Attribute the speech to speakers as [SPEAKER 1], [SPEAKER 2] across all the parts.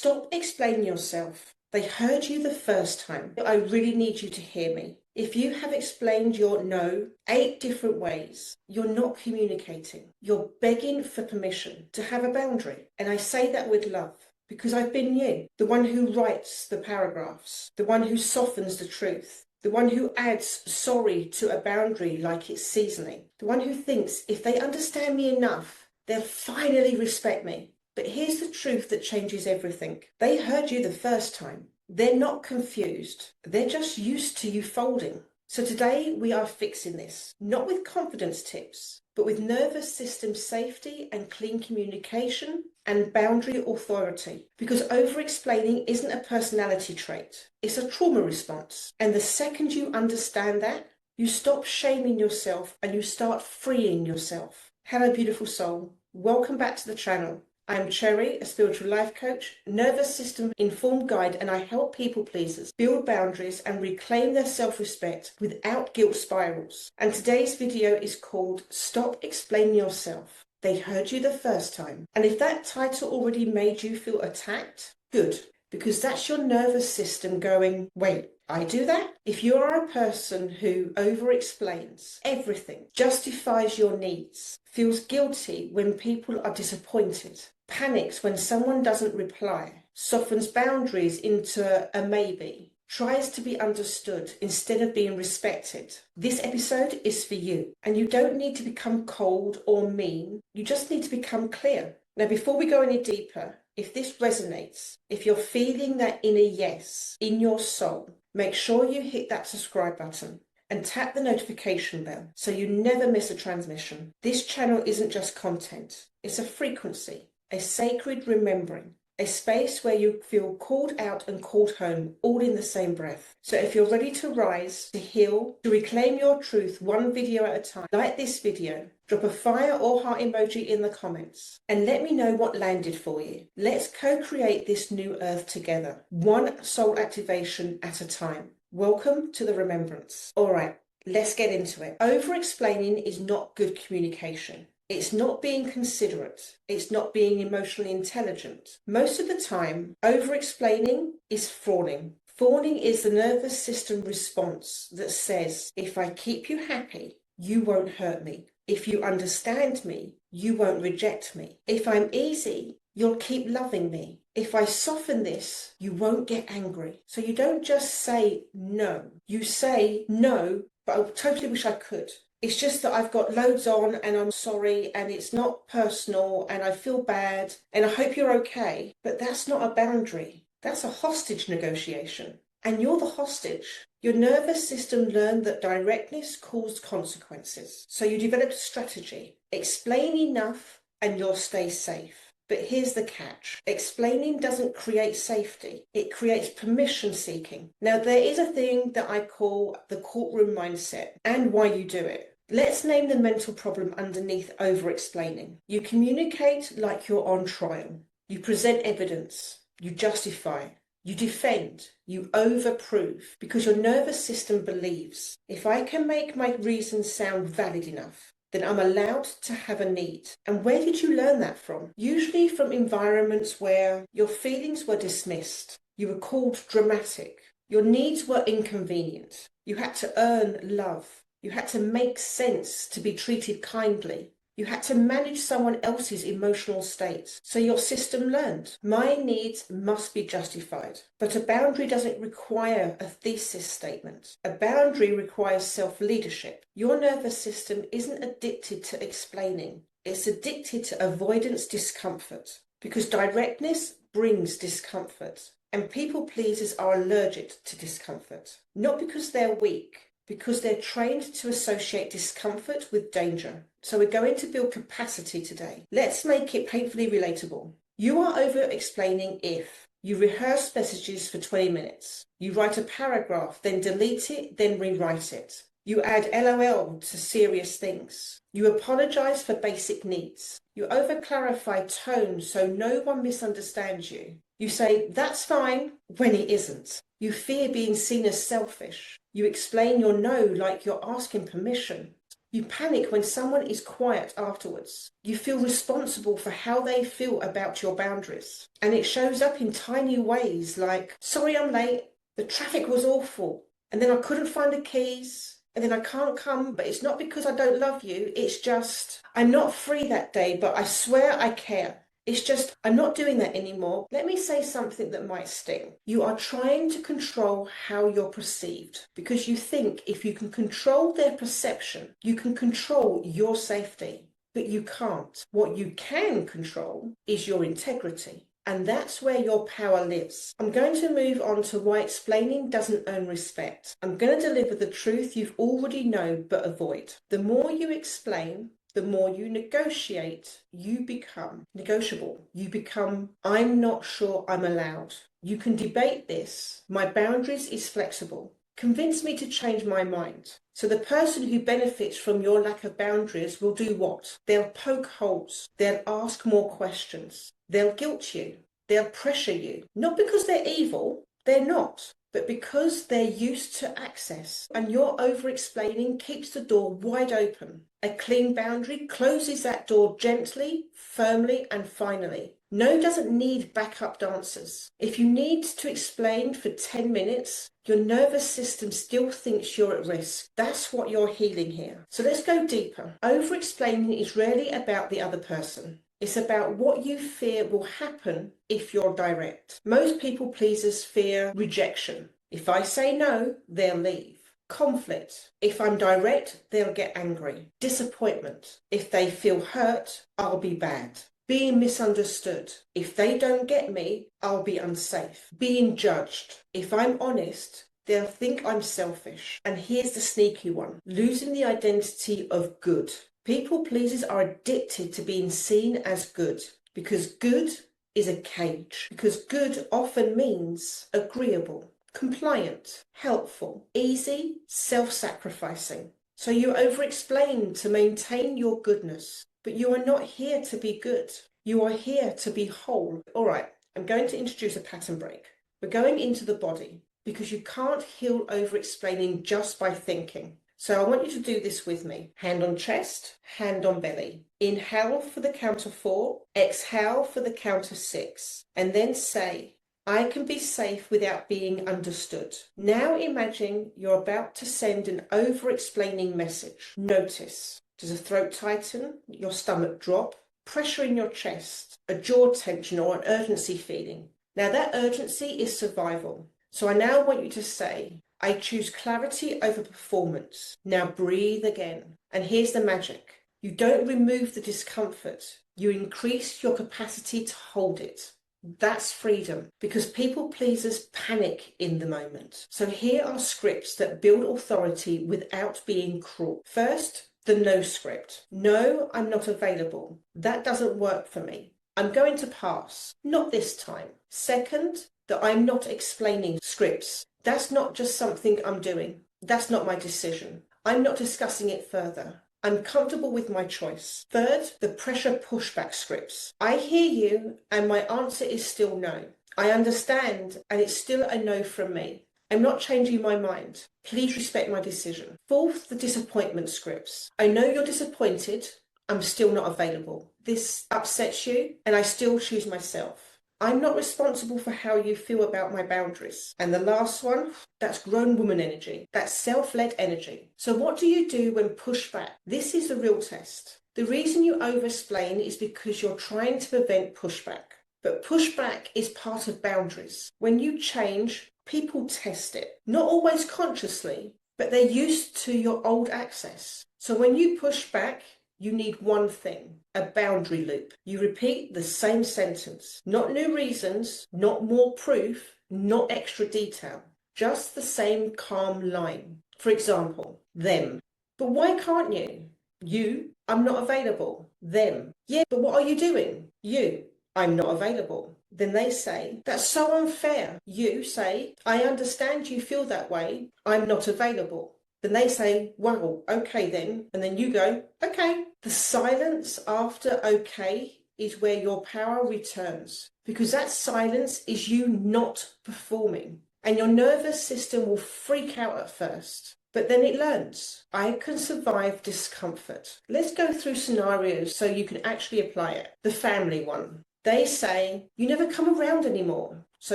[SPEAKER 1] Stop explaining yourself. They heard you the first time. I really need you to hear me. If you have explained your no 8 different ways, you're not communicating. You're begging for permission to have a boundary. And I say that with love because I've been you, the one who writes the paragraphs, the one who softens the truth, the one who adds sorry to a boundary like it's seasoning, the one who thinks if they understand me enough, they'll finally respect me. But here's the truth that changes everything. They heard you the first time. They're not confused. They're just used to you folding. So today we are fixing this, not with confidence tips, but with nervous system safety and clean communication and boundary authority. Because over-explaining isn't a personality trait. It's a trauma response. And the second you understand that, you stop shaming yourself and you start freeing yourself. Hello, beautiful soul. Welcome back to the channel. I'm Cherry, a spiritual life coach, nervous system informed guide, and I help people pleasers build boundaries and reclaim their self-respect without guilt spirals. And today's video is called Stop Explaining Yourself. They heard you the first time. And if that title already made you feel attacked, good, because that's your nervous system going, wait, I do that? If you are a person who over-explains everything, justifies your needs, feels guilty when people are disappointed, panics when someone doesn't reply, softens boundaries into a maybe, tries to be understood instead of being respected, this episode is for you. And you don't need to become cold or mean, you just need to become clear. Now, before we go any deeper, if this resonates, if you're feeling that inner yes in your soul, make sure you hit that subscribe button and tap the notification bell so you never miss a transmission. This channel isn't just content, it's a frequency, a sacred remembering, a space where you feel called out and called home all in the same breath. So if you're ready to rise, to heal, to reclaim your truth one video at a time, like this video, drop a fire or heart emoji in the comments and let me know what landed for you. Let's co-create this new earth together, one soul activation at a time. Welcome to the remembrance. All right, let's get into it. Over-explaining is not good communication. It's not being considerate. It's not being emotionally intelligent. Most of the time, over-explaining is fawning. Fawning is the nervous system response that says, if I keep you happy, you won't hurt me. If you understand me, you won't reject me. If I'm easy, you'll keep loving me. If I soften this, you won't get angry. So you don't just say no. You say no, but I totally wish I could. It's just that I've got loads on and I'm sorry and it's not personal and I feel bad and I hope you're okay. But that's not a boundary. That's a hostage negotiation. And you're the hostage. Your nervous system learned that directness caused consequences. So you developed a strategy. Explain enough and you'll stay safe. But here's the catch. Explaining doesn't create safety. It creates permission seeking. Now, there is a thing that I call the courtroom mindset and why you do it. Let's name the mental problem underneath over-explaining. You communicate like you're on trial. You present evidence. You justify. You defend. You overprove. Because your nervous system believes, if I can make my reasons sound valid enough, then I'm allowed to have a need. And where did you learn that from? Usually from environments where your feelings were dismissed. You were called dramatic. Your needs were inconvenient. You had to earn love. You had to make sense to be treated kindly. You had to manage someone else's emotional state. So your system learned, my needs must be justified. But a boundary doesn't require a thesis statement. A boundary requires self-leadership. Your nervous system isn't addicted to explaining. It's addicted to avoidance discomfort. Because directness brings discomfort. And people pleasers are allergic to discomfort. Not because they're weak, because they're trained to associate discomfort with danger. So we're going to build capacity today. Let's make it painfully relatable. You are over-explaining if you rehearse messages for 20 minutes. You write a paragraph, then delete it, then rewrite it. You add LOL to serious things. You apologize for basic needs. You over-clarify tone so no one misunderstands you. You say, that's fine, when it isn't. You fear being seen as selfish. You explain your no like you're asking permission. You panic when someone is quiet afterwards. You feel responsible for how they feel about your boundaries. And it shows up in tiny ways like, sorry I'm late, the traffic was awful, and then I couldn't find the keys, and then I can't come, but it's not because I don't love you, it's just, I'm not free that day, but I swear I care. It's just, I'm not doing that anymore. Let me say something that might sting. You are trying to control how you're perceived because you think if you can control their perception, you can control your safety. But you can't. What you can control is your integrity. And that's where your power lives. I'm going to move on to why explaining doesn't earn respect. I'm going to deliver the truth you've already known but avoid. The more you explain, the more you negotiate, you become negotiable. You become, I'm not sure I'm allowed. You can debate this. My boundaries is flexible. Convince me to change my mind. So the person who benefits from your lack of boundaries will do what? They'll poke holes. They'll ask more questions. They'll guilt you. They'll pressure you. Not because they're evil. They're not. But because they're used to access, and your over-explaining keeps the door wide open. A clean boundary closes that door gently, firmly, and finally. No doesn't need backup dancers. If you need to explain for 10 minutes, your nervous system still thinks you're at risk. That's what you're healing here. So let's go deeper. Over-explaining is rarely about the other person. It's about what you fear will happen if you're direct. Most people pleasers fear rejection. If I say no, they'll leave. Conflict. If I'm direct, they'll get angry. Disappointment. If they feel hurt, I'll be bad. Being misunderstood. If they don't get me, I'll be unsafe. Being judged. If I'm honest, they'll think I'm selfish. And here's the sneaky one. Losing the identity of good. People pleasers are addicted to being seen as good because good is a cage. Because good often means agreeable, compliant, helpful, easy, self-sacrificing. So you over-explain to maintain your goodness, but you are not here to be good. You are here to be whole. All right, I'm going to introduce a pattern break. We're going into the body because you can't heal over-explaining just by thinking. So I want you to do this with me. Hand on chest, hand on belly. Inhale for the count of 4, exhale for the count of 6, and then say, I can be safe without being understood. Now imagine you're about to send an over-explaining message. Notice, does the throat tighten, your stomach drop, pressure in your chest, a jaw tension or an urgency feeling? Now that urgency is survival. So I now want you to say, I choose clarity over performance. Now breathe again. And here's the magic. You don't remove the discomfort. You increase your capacity to hold it. That's freedom because people pleasers panic in the moment. So here are scripts that build authority without being cruel. First, the no script. No, I'm not available. That doesn't work for me. I'm going to pass. Not this time. Second, that I'm not explaining scripts. That's not just something I'm doing. That's not my decision. I'm not discussing it further. I'm comfortable with my choice. Third, the pressure pushback scripts. I hear you and my answer is still no. I understand and it's still a no from me. I'm not changing my mind. Please respect my decision. Fourth, the disappointment scripts. I know you're disappointed. I'm still not available. This upsets you and I still choose myself. I'm not responsible for how you feel about my boundaries. And the last one, that's grown woman energy. That's self-led energy. So what do you do when pushed back? This is the real test. The reason you over-explain is because you're trying to prevent pushback. But pushback is part of boundaries. When you change, people test it. Not always consciously, but they're used to your old access. So when you push back, you need one thing, a boundary loop. You repeat the same sentence, not new reasons, not more proof, not extra detail, just the same calm line. For example, them. But why can't you? You, I'm not available. Them. Yeah, but what are you doing? You, I'm not available. Then they say, that's so unfair. You say, I understand you feel that way. I'm not available. Then they say, well, okay then. And then you go, okay. The silence after okay is where your power returns because that silence is you not performing. And your nervous system will freak out at first. but then it learns. I can survive discomfort. Let's go through scenarios so you can actually apply it. The family one. They say, you never come around anymore. So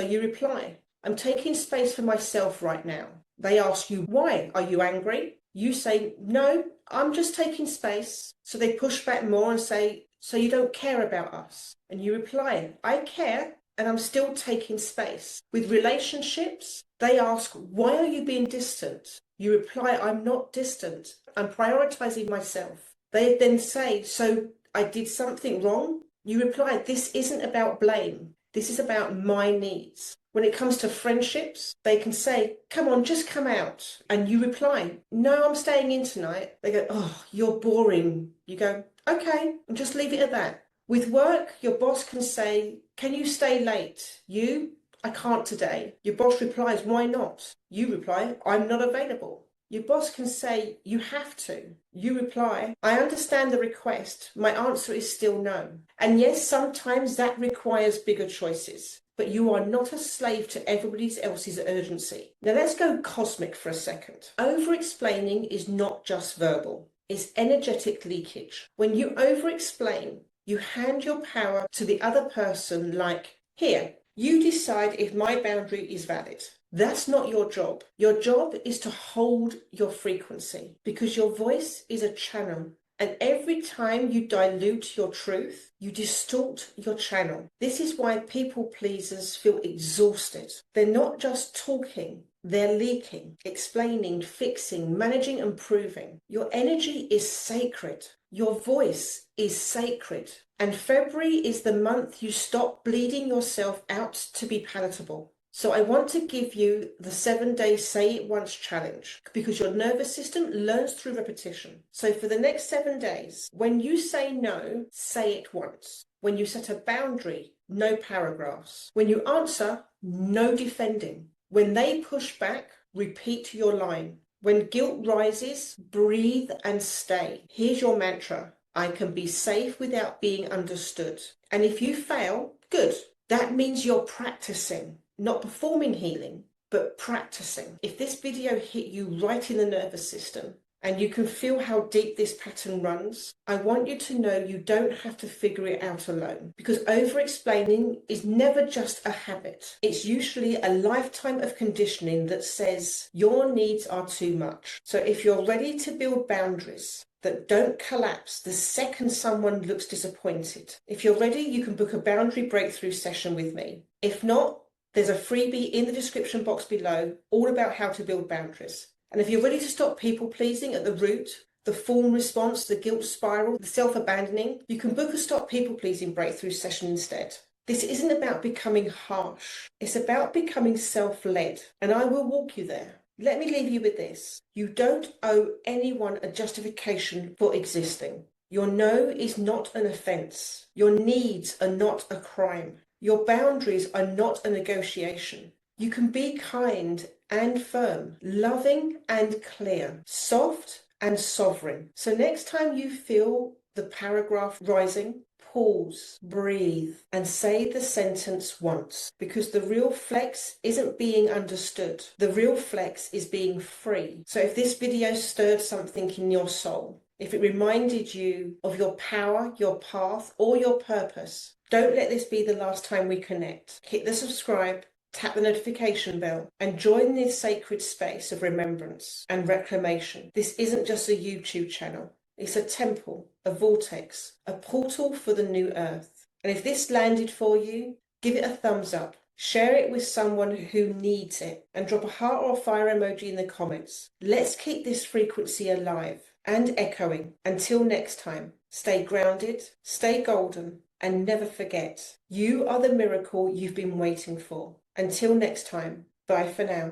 [SPEAKER 1] you reply, I'm taking space for myself right now. They ask you, why? Are you angry? You say, no, I'm just taking space. So they push back more and say, so you don't care about us? And you reply, I care, and I'm still taking space. With relationships, they ask, why are you being distant? You reply, I'm not distant. I'm prioritizing myself. They then say, so I did something wrong? You reply, this isn't about blame. This is about my needs. When it comes to friendships, they can say, come on, just come out. And you reply, no, I'm staying in tonight. They go, oh, you're boring. You go, okay, and just leave it at that. With work, your boss can say, can you stay late? You, I can't today. Your boss replies, why not? You reply, I'm not available. Your boss can say, you have to. You reply, I understand the request. My answer is still no. And yes, sometimes that requires bigger choices, but you are not a slave to everybody else's urgency. Now let's go cosmic for a second. Over-explaining is not just verbal. It's energetic leakage. When you over-explain, you hand your power to the other person like, here, you decide if my boundary is valid. That's not your job. Your job is to hold your frequency because your voice is a channel. And every time you dilute your truth, you distort your channel. This is why people pleasers feel exhausted. They're not just talking, they're leaking, explaining, fixing, managing, and proving. Your energy is sacred. Your voice is sacred. And February is the month you stop bleeding yourself out to be palatable. So I want to give you the 7-day Say It Once challenge because your nervous system learns through repetition. So for the next 7 days, when you say no, say it once. When you set a boundary, no paragraphs. When you answer, no defending. When they push back, repeat your line. When guilt rises, breathe and stay. Here's your mantra. I can be safe without being understood. And if you fail, good. That means you're practicing. Not performing healing, but practicing. If this video hit you right in the nervous system and you can feel how deep this pattern runs, I want you to know you don't have to figure it out alone because over-explaining is never just a habit. It's usually a lifetime of conditioning that says your needs are too much. So if you're ready to build boundaries that don't collapse the second someone looks disappointed, if you're ready, you can book a boundary breakthrough session with me. If not, there's a freebie in the description box below all about how to build boundaries. And if you're ready to stop people-pleasing at the root, the form response, the guilt spiral, the self-abandoning, you can book a Stop People-Pleasing breakthrough session instead. This isn't about becoming harsh. It's about becoming self-led. And I will walk you there. Let me leave you with this. You don't owe anyone a justification for existing. Your no is not an offense. Your needs are not a crime. Your boundaries are not a negotiation. You can be kind and firm, loving and clear, soft and sovereign. So next time you feel the paragraph rising, pause, breathe, and say the sentence once. Because the real flex isn't being understood. The real flex is being free. So if this video stirred something in your soul, if it reminded you of your power, your path, or your purpose, don't let this be the last time we connect. Hit the subscribe, tap the notification bell, and join this sacred space of remembrance and reclamation. This isn't just a YouTube channel. It's a temple, a vortex, a portal for the new earth. And if this landed for you, give it a thumbs up. Share it with someone who needs it and drop a heart or a fire emoji in the comments. Let's keep this frequency alive and echoing. Until next time, stay grounded, stay golden, and never forget, you are the miracle you've been waiting for. Until next time, bye for now.